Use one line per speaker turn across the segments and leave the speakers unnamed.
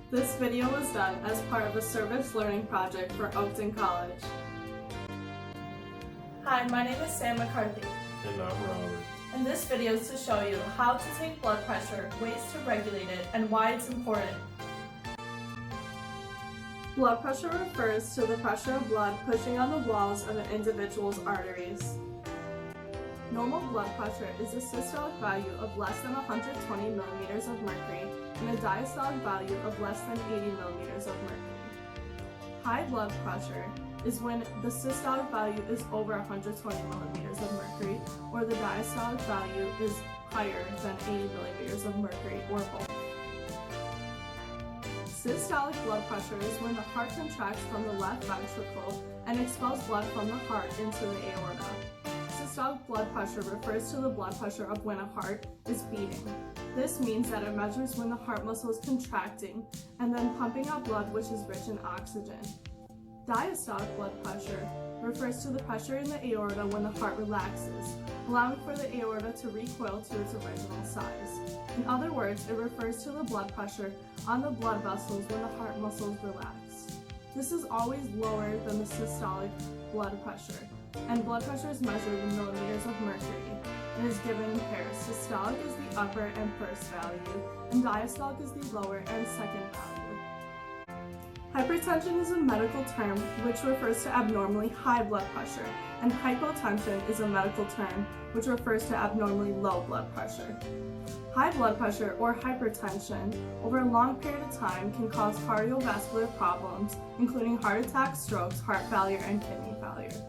This video was done as part of a service learning project for Oakton College. Hi, my name is Sam McCarthy.
And I'm Robert.
And this video is to show you how to take blood pressure, ways to regulate it, and why it's important. Blood pressure refers to the pressure of blood pushing on the walls of an individual's arteries. Normal blood pressure is a systolic value of less than 120 millimeters of mercury and a diastolic value of less than 80 millimeters of mercury. High blood pressure is when the systolic value is over 120 millimeters of mercury or the diastolic value is higher than 80 millimeters of mercury or both. Systolic blood pressure is when the heart contracts from the left ventricle and expels blood from the heart into the aorta. Systolic blood pressure refers to the blood pressure of when a heart is beating. This means that it measures when the heart muscle is contracting and then pumping out blood which is rich in oxygen. Diastolic blood pressure refers to the pressure in the aorta when the heart relaxes, allowing for the aorta to recoil to its original size. In other words, it refers to the blood pressure on the blood vessels when the heart muscles relax. This is always lower than the systolic blood pressure, and blood pressure is measured in millimeters of mercury and is given in pairs. Systolic is the upper and first value, and diastolic is the lower and second value. Hypertension is a medical term which refers to abnormally high blood pressure, and hypotension is a medical term which refers to abnormally low blood pressure. High blood pressure or hypertension over a long period of time can cause cardiovascular problems, including heart attacks, strokes, heart failure, and kidney failure.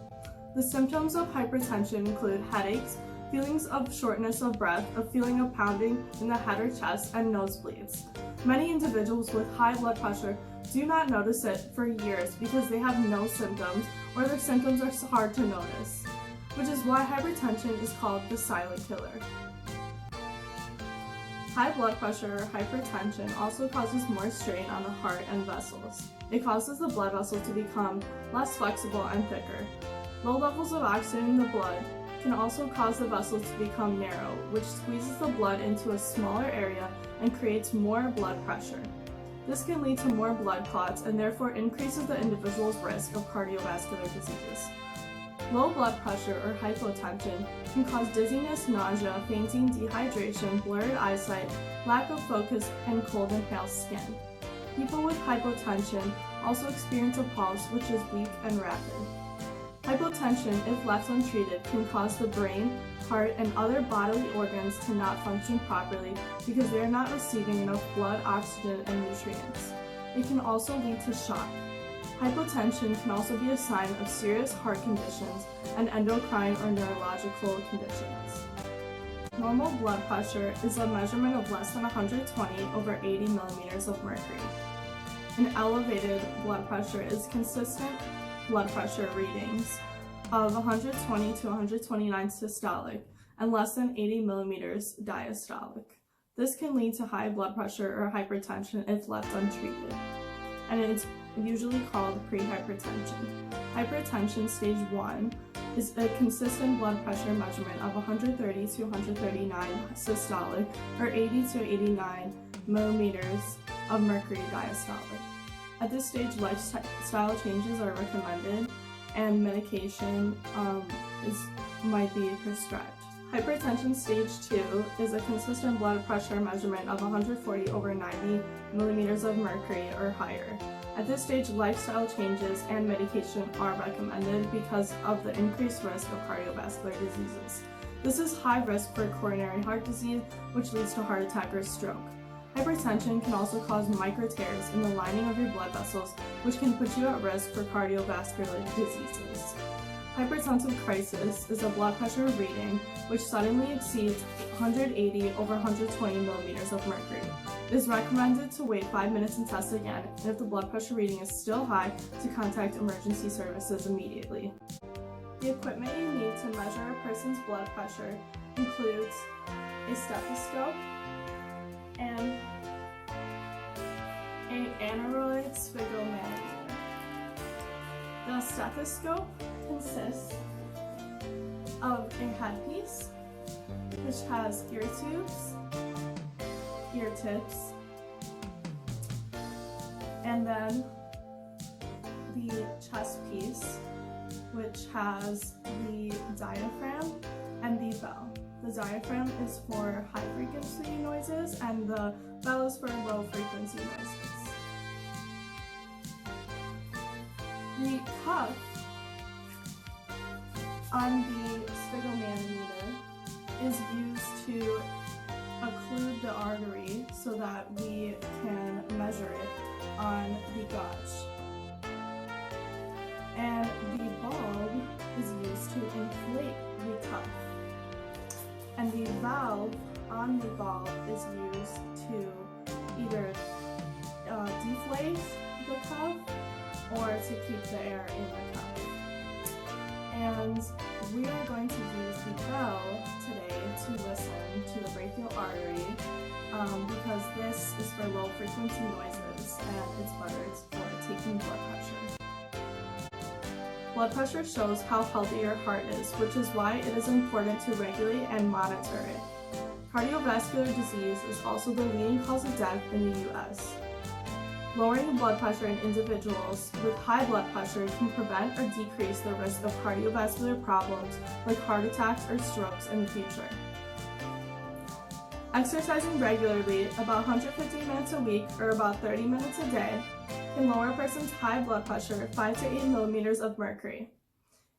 The symptoms of hypertension include headaches, feelings of shortness of breath, a feeling of pounding in the head or chest, and nosebleeds. Many individuals with high blood pressure do not notice it for years because they have no symptoms or their symptoms are hard to notice, which is why hypertension is called the silent killer. High blood pressure or hypertension also causes more strain on the heart and vessels. It causes the blood vessels to become less flexible and thicker. Low levels of oxygen in the blood can also cause the vessels to become narrow, which squeezes the blood into a smaller area and creates more blood pressure. This can lead to more blood clots and therefore increases the individual's risk of cardiovascular diseases. Low blood pressure or hypotension can cause dizziness, nausea, fainting, dehydration, blurred eyesight, lack of focus, and cold and pale skin. People with hypotension also experience a pulse which is weak and rapid. Hypotension, if left untreated, can cause the brain, heart, and other bodily organs to not function properly because they are not receiving enough blood, oxygen, and nutrients. It can also lead to shock. Hypotension can also be a sign of serious heart conditions and endocrine or neurological conditions. Normal blood pressure is a measurement of less than 120 over 80 millimeters of mercury. An elevated blood pressure is consistent blood pressure readings of 120 to 129 systolic and less than 80 millimeters diastolic. This can lead to high blood pressure or hypertension if left untreated, and it's usually called prehypertension. Hypertension stage 1 is a consistent blood pressure measurement of 130 to 139 systolic or 80 to 89 millimeters of mercury diastolic. At this stage, lifestyle changes are recommended and medication might be prescribed. Hypertension stage 2 is a consistent blood pressure measurement of 140 over 90 millimeters of mercury or higher. At this stage, lifestyle changes and medication are recommended because of the increased risk of cardiovascular diseases. This is high risk for coronary heart disease, which leads to heart attack or stroke. Hypertension can also cause micro tears in the lining of your blood vessels, which can put you at risk for cardiovascular diseases. Hypertensive crisis is a blood pressure reading which suddenly exceeds 180 over 120 millimeters of mercury. It is recommended to wait 5 minutes and test again, and if the blood pressure reading is still high, to contact emergency services immediately. The equipment you need to measure a person's blood pressure includes a stethoscope and an aneroid sphygmomanometer. The stethoscope consists of a headpiece which has ear tubes, ear tips, And then the chest piece, which has the diaphragm and the bell. The diaphragm is for high frequency noises and the bell is for low frequency noises. The cuff on the sphygmomanometer is used to occlude the artery so that we can measure it on the gauge. And the bulb is used to inflate the cuff. And the valve on the bulb is used to either deflate the cuff or to keep the air in the cuff. And we are going to use the bell today to listen to the brachial artery because this is for low frequency noises and it's better for taking blood pressure. Blood pressure shows how healthy your heart is, which is why it is important to regulate and monitor it. Cardiovascular disease is also the leading cause of death in the U.S. Lowering blood pressure in individuals with high blood pressure can prevent or decrease the risk of cardiovascular problems like heart attacks or strokes in the future. Exercising regularly, about 150 minutes a week or about 30 minutes a day, can lower a person's high blood pressure 5 to 8 millimeters of mercury.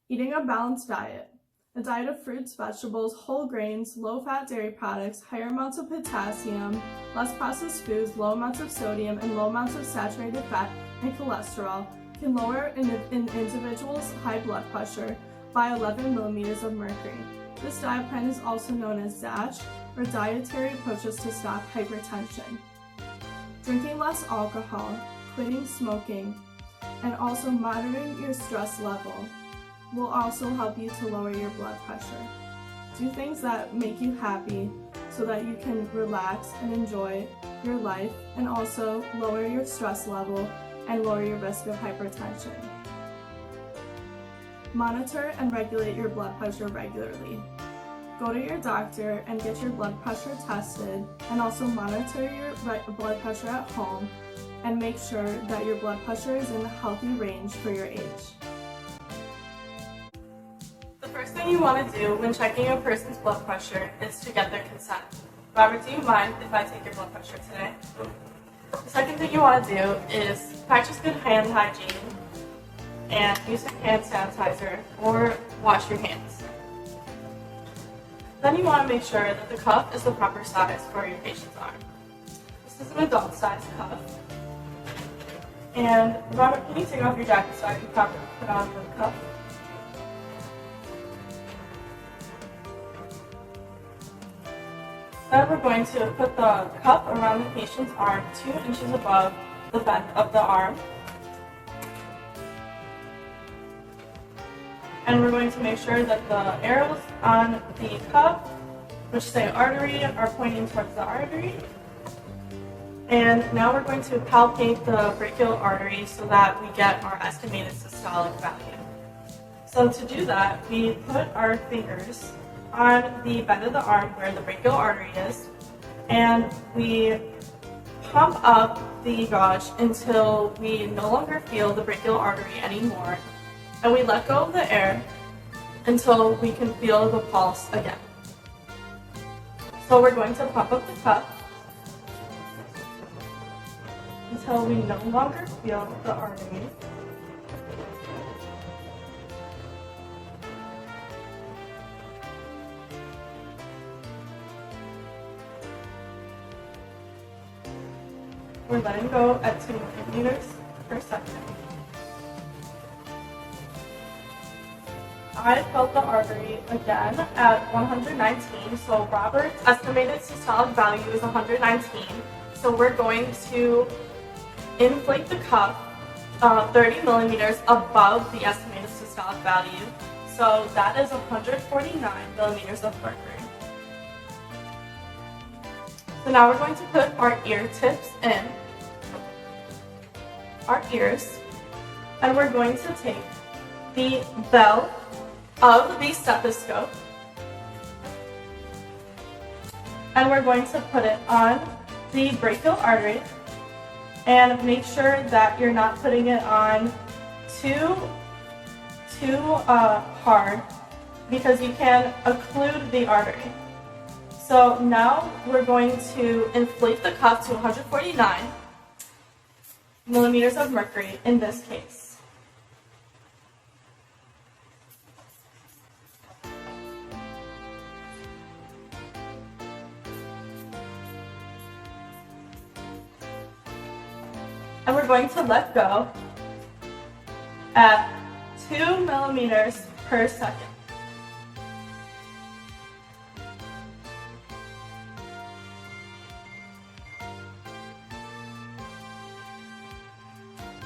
Eating a balanced diet. A diet of fruits, vegetables, whole grains, low-fat dairy products, higher amounts of potassium, less processed foods, low amounts of sodium, and low amounts of saturated fat and cholesterol can lower an individual's high blood pressure by 11 millimeters of mercury. This diet plan is also known as DASH, or Dietary Approaches to Stop Hypertension. Drinking less alcohol, quitting smoking, and also monitoring your stress level will also help you to lower your blood pressure. Do things that make you happy so that you can relax and enjoy your life and also lower your stress level and lower your risk of hypertension. Monitor and regulate your blood pressure regularly. Go to your doctor and get your blood pressure tested and also monitor your blood pressure at home and make sure that your blood pressure is in a healthy range for your age. The first thing you want to do when checking a person's blood pressure is to get their consent. Robert, do you mind if I take your blood pressure today? The second thing you want to do is practice good hand hygiene and use hand sanitizer or wash your hands. Then you want to make sure that the cuff is the proper size for your patient's arm. This is an adult size cuff. And Robert, can you take off your jacket so I can properly put on the cuff? Then we're going to put the cuff around the patient's arm 2 inches above the bend of the arm. And we're going to make sure that the arrows on the cuff, which say artery, are pointing towards the artery. And now we're going to palpate the brachial artery so that we get our estimated systolic value. So to do that, we put our fingers on the bend of the arm where the brachial artery is, and we pump up the gauge until we no longer feel the brachial artery anymore, and we let go of the air until we can feel the pulse again. So we're going to pump up the cuff until we no longer feel the artery. We're letting go at 2 millimeters per second. I felt the artery again at 119, so Robert's estimated systolic value is 119. So we're going to inflate the cuff 30 millimeters above the estimated systolic value. So that is 149 millimeters of mercury. So now we're going to put our ear tips in, our ears, and we're going to take the bell of the stethoscope and we're going to put it on the brachial artery, And make sure that you're not putting it on too hard, because you can occlude the artery. So now we're going to inflate the cuff to 149 millimeters of mercury in this case. And we're going to let go at 2 millimeters per second.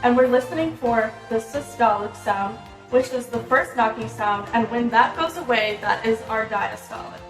And we're listening for the systolic sound, which is the first knocking sound, and when that goes away, that is our diastolic.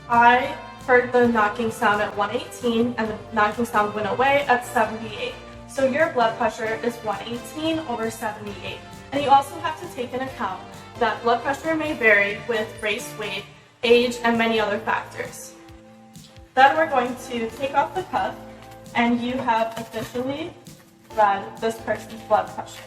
I heard the knocking sound at 118, and the knocking sound went away at 78. So your blood pressure is 118 over 78. And you also have to take into account that blood pressure may vary with race, weight, age, and many other factors. Then we're going to take off the cuff, and you have officially read this person's blood pressure.